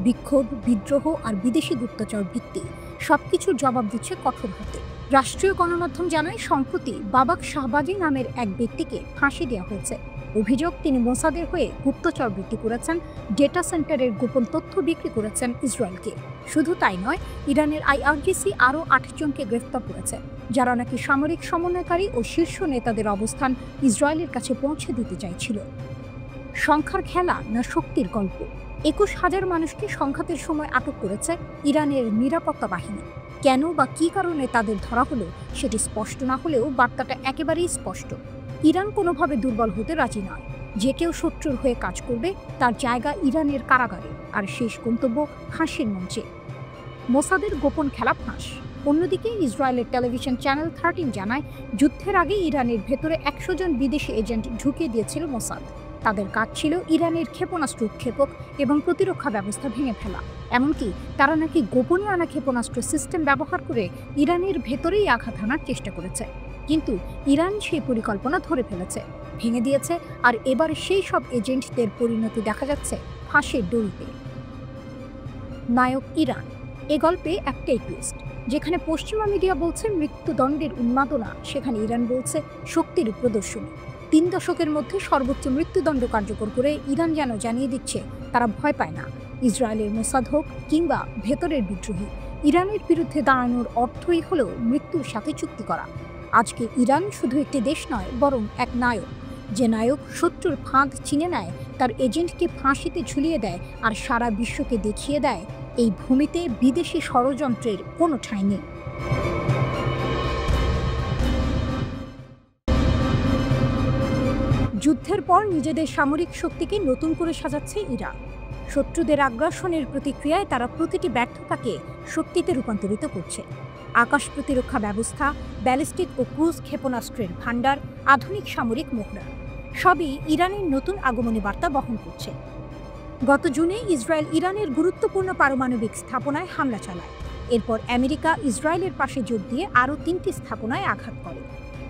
বিক্ষোভ, বিদ্রোহ আর বিদেশি গুপ্তচর বৃত্তি সবকিছুর জবাব দিচ্ছে কঠোর হাতে। রাষ্ট্রীয় গণমাধ্যম জানায়, সম্প্রতি বাবাক শাহবাজি নামের এক ব্যক্তিকে ফাঁসি দেওয়া হয়েছে। অভিযোগ, তিনি মোসাদের হয়ে গুপ্তচর বৃত্তি করেছেন, ডেটা সেন্টারের গোপন তথ্য বিক্রি করেছেন ইসরায়েলকে। শুধু তাই নয়, ইরানের আইআরজিসি আরও 8 জনকে গ্রেফতার করেছে, যারা নাকি সামরিক সমন্বয়কারী ও শীর্ষ নেতাদের অবস্থান ইসরায়েলের কাছে পৌঁছে দিতে চাইছিল। সংখ্যার খেলা না শক্তির গল্প? 21,000 মানুষকে সংঘাতের সময় আটক করেছে ইরানের নিরাপত্তা বাহিনী। কেন বা কী কারণে তাদের ধরা হলো সেটি স্পষ্ট না হলেও বার্তাটা একেবারেই স্পষ্ট। ইরান কোনোভাবে দুর্বল হতে রাজি নয়। যে কেউ শত্রুর হয়ে কাজ করবে, তার জায়গা ইরানের কারাগারে, আর শেষ গন্তব্য ফাঁসির মঞ্চে। মোসাদের গোপন খেলা ফাঁস। অন্যদিকে ইসরায়েলের টেলিভিশন চ্যানেল 13 জানায়, যুদ্ধের আগে ইরানের ভেতরে 100 জন বিদেশি এজেন্ট ঢুকিয়ে দিয়েছিল মোসাদ। তাদের কাজ ছিল ইরানের ক্ষেপণাস্ত্র উৎক্ষেপক এবং প্রতিরক্ষা ব্যবস্থা ভেঙে ফেলা। এমনকি তারা নাকি গোপনে আনা ক্ষেপণাস্ত্র সিস্টেম ব্যবহার করে ইরানের ভেতরেই আঘাত হানার চেষ্টা করেছে। কিন্তু ইরান সেই পরিকল্পনা ধরে ফেলেছে, ভেঙে দিয়েছে, আর এবার সেই সব এজেন্টদের পরিণতি দেখা যাচ্ছে ফাঁসির দড়িতে। নায়ক ইরান। এ গল্পে একটাই টুইস্ট। যেখানে পশ্চিমা মিডিয়া বলছে মৃত্যুদণ্ডের উন্মাদনা, সেখানে ইরান বলছে শক্তির প্রদর্শনী। 3 দশকের মধ্যে সর্বোচ্চ মৃত্যুদণ্ড কার্যকর করে ইরান যেন জানিয়ে দিচ্ছে তারা ভয় পায় না। ইসরায়েলের মোসাদ হোক কিংবা ভেতরের বিদ্রোহী, ইরানের বিরুদ্ধে দাঁড়ানোর অর্থই হলো মৃত্যুর সাথে চুক্তি করা। আজকে ইরান শুধু একটি দেশ নয়, বরং এক নায়ক। যে নায়ক শত্রুর ফাঁদ চিনে নেয়, তার এজেন্টকে ফাঁসিতে ঝুলিয়ে দেয়, আর সারা বিশ্বকে দেখিয়ে দেয় এই ভূমিতে বিদেশি ষড়যন্ত্রের কোনো ঠাঁই নেই। যুদ্ধের পর নিজেদের সামরিক শক্তিকে নতুন করে সাজাচ্ছে ইরান। শত্রুদের আগ্রাসনের প্রতিক্রিয়ায় তারা প্রতিটি ব্যর্থতাকে শক্তিতে রূপান্তরিত করছে। আকাশ প্রতিরক্ষা ব্যবস্থা, ব্যালিস্টিক ও ক্রুজ ক্ষেপণাস্ত্রের ভাণ্ডার, আধুনিক সামরিক মহড়া সবই ইরানের নতুন আগমনী বার্তা বহন করছে। গত জুনে ইসরায়েল ইরানের গুরুত্বপূর্ণ পারমাণবিক স্থাপনায় হামলা চালায়। এরপর আমেরিকা ইসরায়েলের পাশে যোগ দিয়ে আরও 3টি স্থাপনায় আঘাত করে।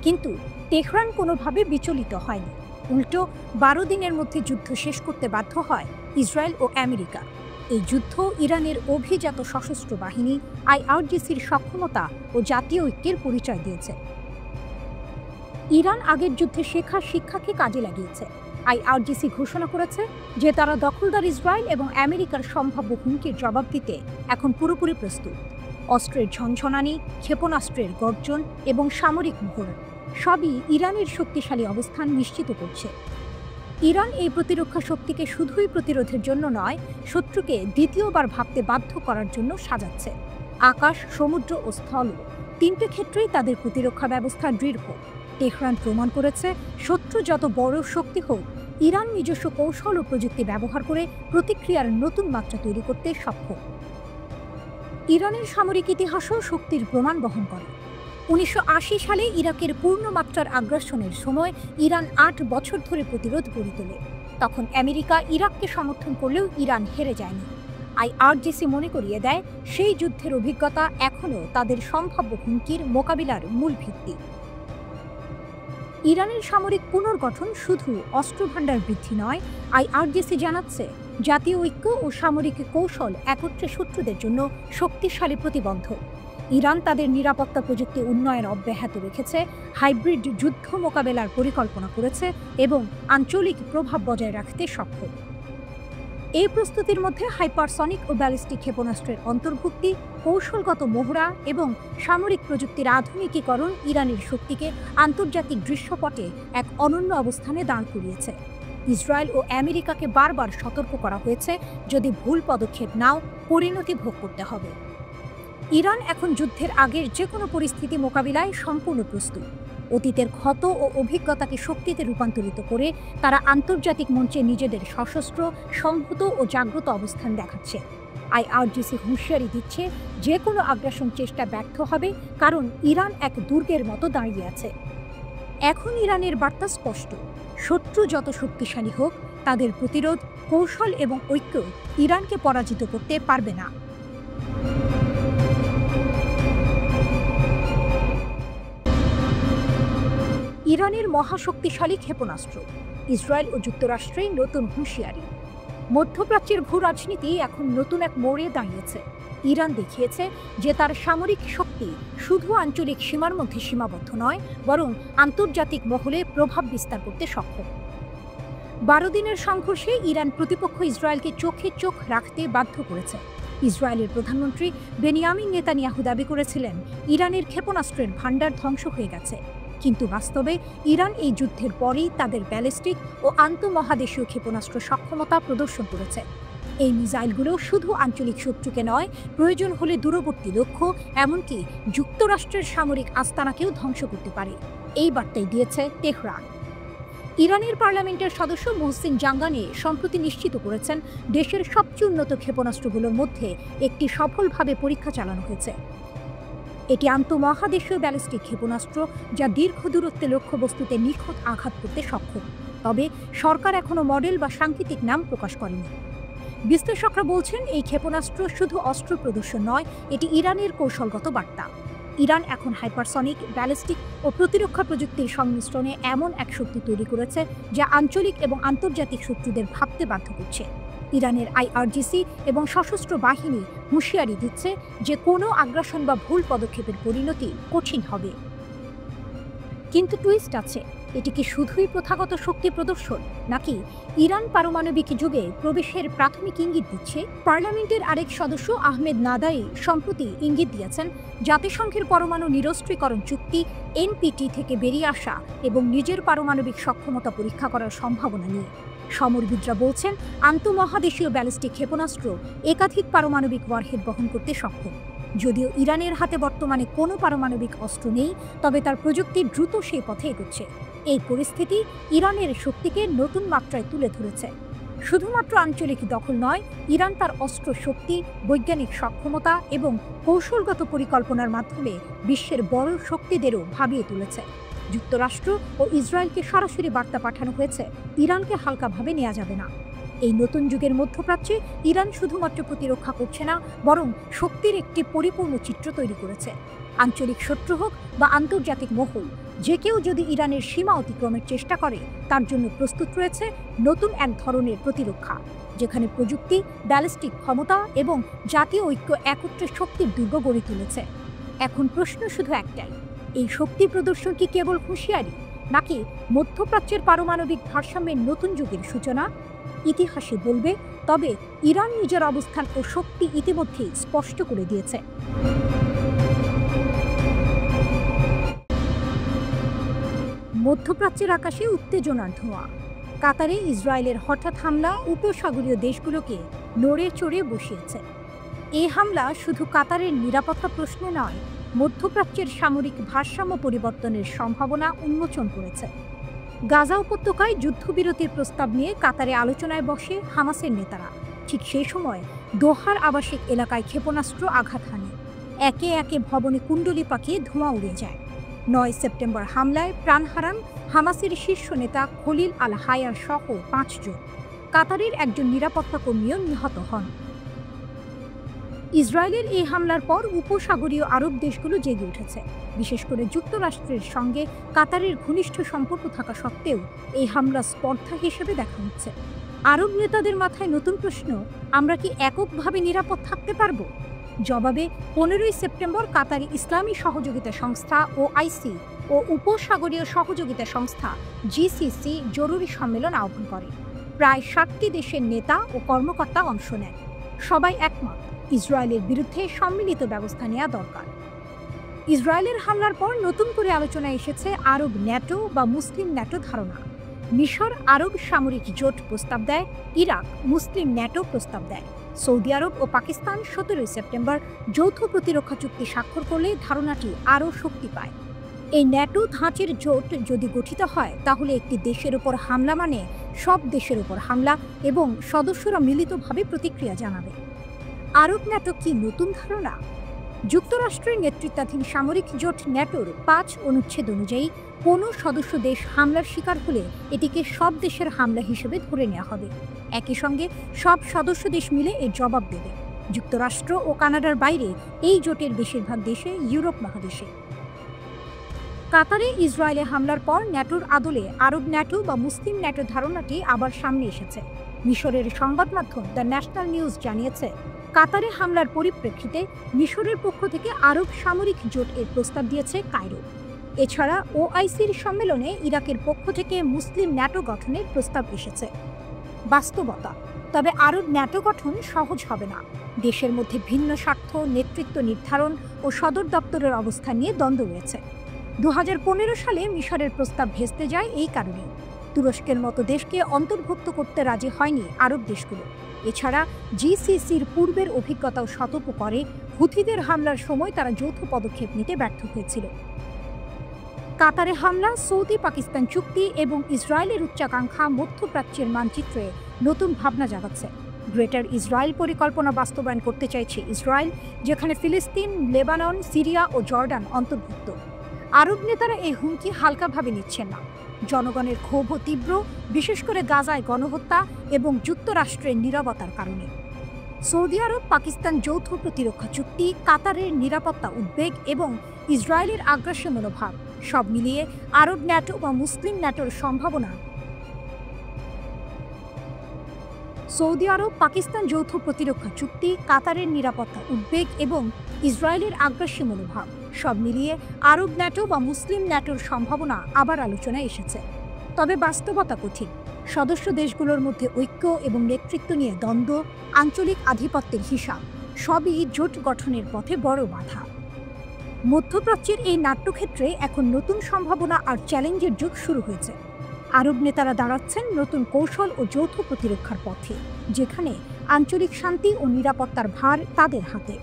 কিন্তু তেহরান কোনোভাবে বিচলিত হয়নি। উল্টো 12 দিনের মধ্যে যুদ্ধ শেষ করতে বাধ্য হয় ইসরায়েল ও আমেরিকা। এই যুদ্ধ ইরানের অভিজাত সশস্ত্র বাহিনী, আইআরজিসির সক্ষমতা ও জাতীয় ঐক্যের পরিচয় দিয়েছে। ইরান আগের যুদ্ধে শেখা শিক্ষাকে কাজে লাগিয়েছে। আইআরজিসি ঘোষণা করেছে যে তারা দখলদার ইসরায়েল এবং আমেরিকার সম্ভাব্য হুমকির জবাব দিতে এখন পুরোপুরি প্রস্তুত। অস্ত্রের ঝনঝনানি, ক্ষেপণাস্ত্রের গর্জন এবং সামরিক মহড়া সবই ইরানের শক্তিশালী অবস্থান নিশ্চিত করছে। ইরান এই প্রতিরক্ষা শক্তিকে শুধুই প্রতিরোধের জন্য নয়, শত্রুকে দ্বিতীয়বার ভাবতে বাধ্য করার জন্য সাজাচ্ছে। আকাশ, সমুদ্র ও স্থল তিনটে ক্ষেত্রেই তাদের প্রতিরক্ষা ব্যবস্থা দৃঢ়। তেহরান প্রমাণ করেছে শত্রু যত বড় শক্তি হোক, ইরান নিজস্ব কৌশল ও প্রযুক্তি ব্যবহার করে প্রতিক্রিয়ার নতুন মাত্রা তৈরি করতে সক্ষম। ইরানের সামরিক ইতিহাসও শক্তির প্রমাণ বহন করে। 1980 সালে ইরাকের পূর্ণমাত্রার আগ্রাসনের সময় ইরান 8 বছর ধরে প্রতিরোধ গড়ে তোলে। তখন আমেরিকা ইরাককে সমর্থন করলেও ইরান হেরে যায়নি। আইআরজিসি মনে করিয়ে দেয়, সেই যুদ্ধের অভিজ্ঞতা এখনও তাদের সম্ভাব্য হুমকির মোকাবিলার মূল ভিত্তি। ইরানের সামরিক পুনর্গঠন শুধু অস্ত্রভাণ্ডার বৃদ্ধি নয়, আইআরজিসি জানাচ্ছে জাতীয় ঐক্য ও সামরিক কৌশল একত্রে শত্রুদের জন্য শক্তিশালী প্রতিবন্ধক। ইরান তাদের নিরাপত্তা প্রযুক্তি উন্নয়ন অব্যাহত রেখেছে, হাইব্রিড যুদ্ধ মোকাবেলার পরিকল্পনা করেছে এবং আঞ্চলিক প্রভাব বজায় রাখতে সক্ষম। এই প্রস্তুতির মধ্যে হাইপারসনিক ও ব্যালিস্টিক ক্ষেপণাস্ত্রের অন্তর্ভুক্তি, কৌশলগত মহড়া এবং সামরিক প্রযুক্তির আধুনিকীকরণ ইরানের শক্তিকে আন্তর্জাতিক দৃশ্যপটে এক অনন্য অবস্থানে দাঁড় করিয়েছে। ইসরায়েল ও আমেরিকাকে বারবার সতর্ক করা হয়েছে, যদি ভুল পদক্ষেপ নাও, পরিণতি ভোগ করতে হবে। ইরান এখন যুদ্ধের আগের যে কোনো পরিস্থিতি মোকাবিলায় সম্পূর্ণ প্রস্তুত। অতীতের ক্ষত ও অভিজ্ঞতাকে শক্তিতে রূপান্তরিত করে তারা আন্তর্জাতিক মঞ্চে নিজেদের সশস্ত্র, সংহত ও জাগ্রত অবস্থান দেখাচ্ছে। আইআরজিসি হুঁশিয়ারি দিচ্ছে, যে কোনো আগ্রাসন চেষ্টা ব্যর্থ হবে, কারণ ইরান এক দুর্গের মতো দাঁড়িয়ে আছে। এখন ইরানের বার্তা স্পষ্ট, শত্রু যত শক্তিশালী হোক, তাদের প্রতিরোধ, কৌশল এবং ঐক্য ইরানকে পরাজিত করতে পারবে না। ইরানের মহাশক্তিশালী ক্ষেপণাস্ত্র, ইসরায়েল ও যুক্তরাষ্ট্রের নতুন হুঁশিয়ারি। মধ্যপ্রাচ্যের ভূ রাজনীতি এখন নতুন এক মোড়ে দাঁড়িয়েছে। ইরান দেখিয়েছে যে তার সামরিক শক্তি শুধু আঞ্চলিক সীমার মধ্যে সীমাবদ্ধ নয়, বরং আন্তর্জাতিক মহলে প্রভাব বিস্তার করতে সক্ষম। 12 দিনের সংঘর্ষে ইরান প্রতিপক্ষ ইসরায়েলকে চোখে চোখ রাখতে বাধ্য করেছে। ইসরায়েলের প্রধানমন্ত্রী বেনিয়ামিন নেতানিয়াহু দাবি করেছিলেন, ইরানের ক্ষেপণাস্ত্রের ভাণ্ডার ধ্বংস হয়ে গেছে। কিন্তু বাস্তবে ইরান এই যুদ্ধের পরেই তাদের ব্যালিস্টিক ও আন্তঃমহাদেশীয় ক্ষেপণাস্ত্র সক্ষমতা প্রদর্শন করেছে। এই মিসাইলগুলো শুধু আঞ্চলিক শত্রুকে নয়, প্রয়োজন হলে দূরবর্তী লক্ষ্য, এমনকি যুক্তরাষ্ট্রের সামরিক আস্তানাকেও ধ্বংস করতে পারে। এই বার্তাই দিয়েছে তেহরান। ইরানের পার্লামেন্টের সদস্য মোহসিন জাঙ্গানি সম্প্রতি নিশ্চিত করেছেন, দেশের সবচেয়ে উন্নত ক্ষেপণাস্ত্রগুলোর মধ্যে একটি সফলভাবে পরীক্ষা চালানো হয়েছে। এটি আন্তঃমহাদেশীয় ব্যালিস্টিক ক্ষেপণাস্ত্র, যা দীর্ঘ দূরত্বে লক্ষ্যবস্তুতে নিখুঁত আঘাত করতে সক্ষম। তবে সরকার এখনও মডেল বা সাংকেতিক নাম প্রকাশ করেনি। বিশ্লেষকরা বলছেন, এই ক্ষেপণাস্ত্র শুধু অস্ত্র প্রদর্শন নয়, এটি ইরানের কৌশলগত বার্তা। ইরান এখন হাইপারসনিক, ব্যালিস্টিক ও প্রতিরক্ষা প্রযুক্তির সংমিশ্রণে এমন এক শক্তি তৈরি করেছে, যা আঞ্চলিক এবং আন্তর্জাতিক শত্রুদের ভাবতে বাধ্য করছে। ইরানের আইআরজিসি এবং সশস্ত্র বাহিনী হুঁশিয়ারি দিচ্ছে যে কোনো আগ্রাসন বা ভুল পদক্ষেপের পরিণতি কঠিন হবে। কিন্তু টুইস্ট আছে, এটি কি শুধুই প্রথাগত শক্তি প্রদর্শন, নাকি ইরান পারমাণবিক যুগে প্রবেশের প্রাথমিক ইঙ্গিত দিচ্ছে? পার্লামেন্টের আরেক সদস্য আহমেদ নাদাই সম্প্রতি ইঙ্গিত দিয়েছেন, জাতিসংঘের পরমাণু নিরস্ত্রীকরণ চুক্তি এনপিটি থেকে বেরিয়ে আসা এবং নিজের পারমাণবিক সক্ষমতা পরীক্ষা করার সম্ভাবনা নিয়ে। সমরবিদরা বলছেন, আন্তঃমহাদেশীয় ব্যালিস্টিক ক্ষেপণাস্ত্র একাধিক পারমাণবিক ওয়ারহেড বহন করতে সক্ষম। যদিও ইরানের হাতে বর্তমানে কোনো পারমাণবিক অস্ত্র নেই, তবে তার প্রযুক্তি দ্রুত সেই পথে এগোচ্ছে। এই পরিস্থিতি ইরানের শক্তিকে নতুন মাত্রায় তুলে ধরেছে। শুধুমাত্র আঞ্চলিক দখল নয়, ইরান তার অস্ত্র শক্তি, বৈজ্ঞানিক সক্ষমতা এবং কৌশলগত পরিকল্পনার মাধ্যমে বিশ্বের বড় শক্তিদেরও ভাবিয়ে তুলেছে। যুক্তরাষ্ট্র ও ইসরায়েলকে সরাসরি বার্তা পাঠানো হয়েছে, ইরানকে হালকাভাবে নেওয়া যাবে না। এই নতুন যুগের মধ্যপ্রাচ্যে ইরান শুধুমাত্র প্রতিরক্ষা করছে না, বরং শক্তির একটি পরিপূর্ণ চিত্র তৈরি করেছে। আঞ্চলিক শত্রু হোক বা আন্তর্জাতিক মহল, যে কেউ যদি ইরানের সীমা অতিক্রমের চেষ্টা করে, তার জন্য প্রস্তুত রয়েছে নতুন এক ধরনের প্রতিরক্ষা, যেখানে প্রযুক্তি, ব্যালিস্টিক ক্ষমতা এবং জাতীয় ঐক্য একত্রে শক্তির দুর্গ গড়ে তুলেছে। এখন প্রশ্ন শুধু একটাই, এই শক্তি প্রদর্শন কি কেবল হুঁশিয়ারি, নাকি মধ্যপ্রাচ্যের পারমাণবিক ভারসাম্যের নতুন যুগের সূচনা? ইতিহাসই বলবে। তবে ইরান নিজের অবস্থান ও শক্তি ইতিমধ্যেই স্পষ্ট করে দিয়েছে। মধ্যপ্রাচ্যের আকাশে উত্তেজনার ধোঁয়া। কাতারে ইসরায়েলের হঠাৎ হামলা উপসাগরীয় দেশগুলোকে নড়ে চড়ে বসিয়েছে। এই হামলা শুধু কাতারের নিরাপত্তা প্রশ্নে নয়, মধ্যপ্রাচ্যের সামরিক ভারসাম্য পরিবর্তনের সম্ভাবনা উন্মোচন করেছে। গাজা উপত্যকায় যুদ্ধবিরতির প্রস্তাব নিয়ে কাতারে আলোচনায় বসে হামাসের নেতারা। ঠিক সেই সময় দোহার আবাসিক এলাকায় ক্ষেপণাস্ত্র আঘাত হানে। একে একে ভবনে কুণ্ডলি পাকিয়ে ধোঁয়া উড়ে যায়। ৯ সেপ্টেম্বর হামলায় প্রাণ হারান হামাসের শীর্ষ নেতা খলিল আল হায়ার সহ ৫ জন। কাতারের একজন নিরাপত্তা কর্মীও নিহত হন। ইসরায়েলের এই হামলার পর উপসাগরীয় আরব দেশগুলো জেগে উঠেছে। বিশেষ করে যুক্তরাষ্ট্রের সঙ্গে কাতারের ঘনিষ্ঠ সম্পর্ক থাকা সত্ত্বেও এই হামলা স্পর্ধা হিসেবে দেখা হচ্ছে। আরব নেতাদের মাথায় নতুন প্রশ্ন, আমরা কি এককভাবে নিরাপদ থাকতে পারব? জবাবে ১৫ সেপ্টেম্বর কাতারি ইসলামী সহযোগিতা সংস্থা OIC ও উপসাগরীয় সহযোগিতা সংস্থা GCC জরুরি সম্মেলন আহ্বান করে। প্রায় ৬০টি দেশের নেতা ও কর্মকর্তা অংশ নেয়। সবাই একমত, ইসরায়েলের বিরুদ্ধে সম্মিলিত ব্যবস্থা নেওয়া দরকার। ইসরায়েলের হামলার পর নতুন করে আলোচনায় এসেছে আরব ন্যাটো বা মুসলিম ন্যাটো ধারণা। মিশর আরব সামরিক জোট প্রস্তাব দেয়, ইরাক মুসলিম ন্যাটো প্রস্তাব দেয়। সৌদি আরব ও পাকিস্তান ১৭ সেপ্টেম্বর যৌথ প্রতিরক্ষা চুক্তি স্বাক্ষর করলে ধারণাটি আরও শক্তি পায়। এই ন্যাটো ধাঁচের জোট যদি গঠিত হয়, তাহলে একটি দেশের উপর হামলা মানে সব দেশের উপর হামলা এবং সদস্যরা মিলিতভাবে প্রতিক্রিয়া জানাবে। আরব ন্যাটো কি নতুন ধারণা? যুক্তরাষ্ট্রের নেতৃত্বাধীন সামরিক জোট ন্যাটোর ৫ অনুচ্ছেদ অনুযায়ী কোনো সদস্য দেশ হামলার শিকার হলে এটিকে সব দেশের হামলা হিসেবে ধরে নেওয়া হবে। একই সঙ্গে সব সদস্য দেশ মিলে এর জবাব দেবে। যুক্তরাষ্ট্র ও কানাডার বাইরে এই জোটের বেশিরভাগ দেশে ইউরোপ মহাদেশে। কাতারে ইসরায়েলে হামলার পর ন্যাটোর আদলে আরব ন্যাটো বা মুসলিম ন্যাটো ধারণাটি আবার সামনে এসেছে। মিশরের সংবাদ মাধ্যম দ্য ন্যাশনাল নিউজ জানিয়েছে, কাতারে হামলার পরিপ্রেক্ষিতে মিশরের পক্ষ থেকে আরব সামরিক জোট এর প্রস্তাব দিয়েছে কায়রো। এছাড়া OICর সম্মেলনে ইরাকের পক্ষ থেকে মুসলিম ন্যাটো গঠনের প্রস্তাব এসেছে। বাস্তবতা, তবে আরব ন্যাটো গঠন সহজ হবে না। দেশের মধ্যে ভিন্ন স্বার্থ, নেতৃত্ব নির্ধারণ ও সদর দপ্তরের অবস্থান নিয়ে দ্বন্দ্ব রয়েছে। ২০১৫ সালে মিশরের প্রস্তাব ভেস্তে যায় এই কারণে। তুরস্কের মতো দেশকে অন্তর্ভুক্ত করতে রাজি হয়নি আরব দেশগুলো। এছাড়া GCCর পূর্বের অভিজ্ঞতাও সতর্ক করে, হুথিদের হামলার সময় তারা যৌথ পদক্ষেপ নিতে ব্যর্থ হয়েছিল। কাতারে হামলা, সৌদি পাকিস্তান চুক্তি এবং ইসরায়েলের উচ্চাকাঙ্ক্ষা মধ্যপ্রাচ্যের মানচিত্রে নতুন ভাবনা জাগাচ্ছে। গ্রেটার ইসরায়েল পরিকল্পনা বাস্তবায়ন করতে চাইছে ইসরায়েল, যেখানে ফিলিস্তিন, লেবানন, সিরিয়া ও জর্ডান অন্তর্ভুক্ত। আরব নেতারা এই হুমকি হালকাভাবে নিচ্ছেন না। জনগণের ক্ষোভও তীব্র, বিশেষ করে গাজায় গণহত্যা এবং যুক্তরাষ্ট্রের নীরবতার কারণে। সৌদি আরব পাকিস্তান যৌথ প্রতিরক্ষা চুক্তি, কাতারের নিরাপত্তা উদ্বেগ এবং ইসরায়েলের আগ্রাসী মনোভাব সব মিলিয়ে আরব ন্যাটো বা মুসলিম ন্যাটোর সম্ভাবনা। সৌদি আরব পাকিস্তান যৌথ প্রতিরক্ষা চুক্তি, কাতারের নিরাপত্তা উদ্বেগ এবং ইসরায়েলের আগ্রাসী মনোভাব সব মিলিয়ে আরব ন্যাটো বা মুসলিম ন্যাটোর সম্ভাবনা আবার আলোচনায় এসেছে। তবে বাস্তবতা কঠিন। সদস্য দেশগুলোর মধ্যে ঐক্য এবং নেতৃত্ব নিয়ে দ্বন্দ্ব, আঞ্চলিক আধিপত্যের হিসাব সবই জোট গঠনের পথে বড় বাধা। মধ্যপ্রাচ্যের এই নাট্যক্ষেত্রে এখন নতুন সম্ভাবনা আর চ্যালেঞ্জের যুগ শুরু হয়েছে। আরব নেতারা দাঁড়াচ্ছেন নতুন কৌশল ও যৌথ প্রতিরক্ষার পথে, যেখানে আঞ্চলিক শান্তি ও নিরাপত্তার ভার তাদের হাতে।